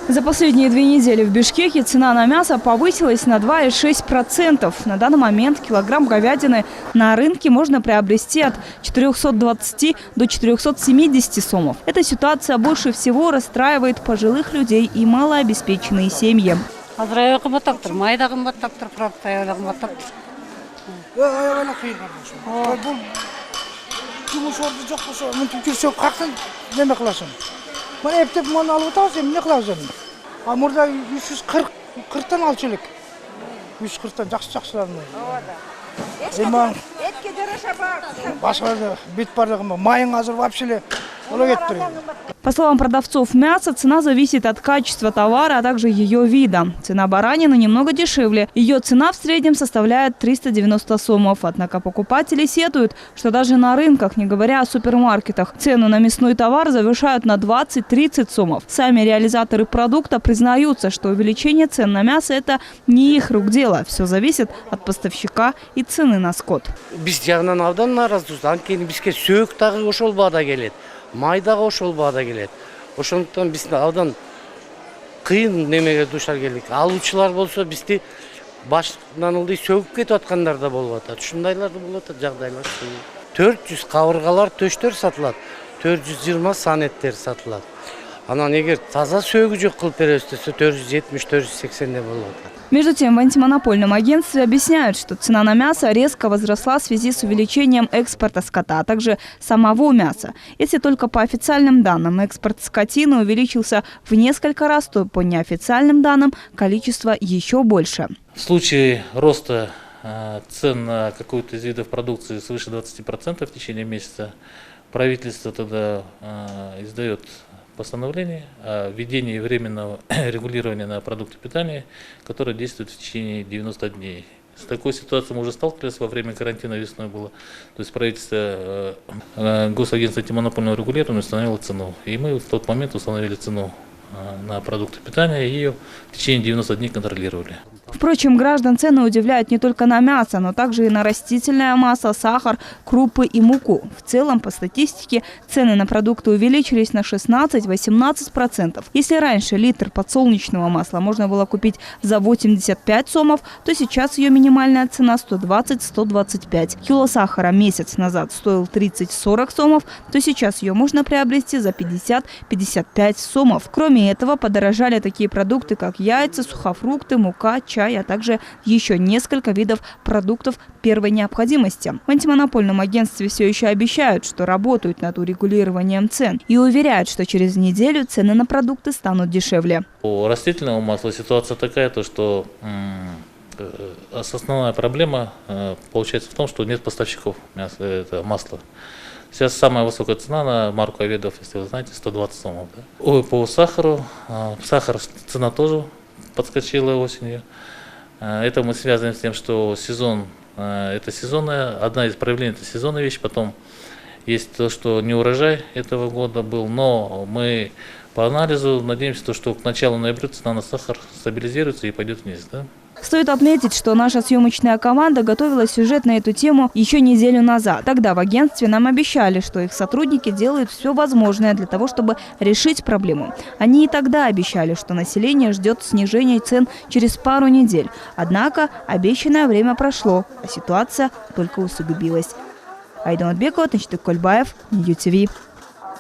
За последние 2 недели в Бишкеке цена на мясо повысилась на 2,6%. На данный момент килограмм говядины на рынке можно приобрести от 420 до 470 сомов. Эта ситуация больше всего расстраивает пожилых людей и малообеспеченные семьи. Мурда 340 алчу элек. 340 жакшы-жакшыларын. Этке жараша башка бет барлыгы майын азыр вообще эле ола кетти. По словам продавцов мяса, цена зависит от качества товара, а также ее вида. Цена баранины немного дешевле. Ее цена в среднем составляет 390 сомов. Однако покупатели сетуют, что даже на рынках, не говоря о супермаркетах, цену на мясной товар завышают на 20-30 сомов. Сами реализаторы продукта признаются, что увеличение цен на мясо – это не их рук дело. Все зависит от поставщика и цены на скот. Майдага ошол баада келет. Ошондуктан биздин абдан кыйын немеге дуушар келдик. Алуучулар болсо бизди башынан ылдый сөгүп кетип аткандар да болуп атат. Ушундайлар да болуп атат жагдайлар. 400 кабыргалар, төштөр сатылат. 420 санеттер сатылат. Анан эгер таза сөгүү жок кылып беребиз десе 470-480 де болуп атат. Между тем, в антимонопольном агентстве объясняют, что цена на мясо резко возросла в связи с увеличением экспорта скота, а также самого мяса. Если только по официальным данным экспорт скотины увеличился в несколько раз, то по неофициальным данным количество еще больше. В случае роста цен на какой-то из видов продукции свыше 20% в течение месяца, правительство тогда издает постановление о введении временного регулирования на продукты питания, которое действует в течение 90 дней. С такой ситуацией мы уже сталкивались во время карантина весной было. То есть правительство, Госагентство антимонопольного регулирования установило цену. И мы в тот момент установили цену на продукты питания и ее в течение 90 дней контролировали. Впрочем, граждан цены удивляют не только на мясо, но также и на растительное масло, сахар, крупы и муку. В целом, по статистике, цены на продукты увеличились на 16-18%. Если раньше литр подсолнечного масла можно было купить за 85 сомов, то сейчас ее минимальная цена 120-125. Кило сахара месяц назад стоил 30-40 сомов, то сейчас ее можно приобрести за 50-55 сомов. Кроме этого, подорожали такие продукты, как яйца, сухофрукты, мука, чай, а также еще несколько видов продуктов первой необходимости. В антимонопольном агентстве все еще обещают, что работают над урегулированием цен и уверяют, что через неделю цены на продукты станут дешевле. У растительного масла ситуация такая, что основная проблема получается в том, что нет поставщиков масла. Сейчас самая высокая цена на марку Аведов, если вы знаете, 120 сомов. Да? По сахару, цена тоже подскочила осенью. Это мы связываем с тем, что сезон это сезонная, одна из проявлений это сезонная вещь, потом есть то, что не урожай этого года был, но мы по анализу надеемся, что к началу ноября цена на сахар стабилизируется и пойдет вниз. Да? Стоит отметить, что наша съемочная команда готовила сюжет на эту тему еще неделю назад. Тогда в агентстве нам обещали, что их сотрудники делают все возможное для того, чтобы решить проблему. Они и тогда обещали, что население ждет снижения цен через пару недель. Однако обещанное время прошло, а ситуация только усугубилась. Айдон Отбекова, Тынчтык Кольбаев, Нью ТВ.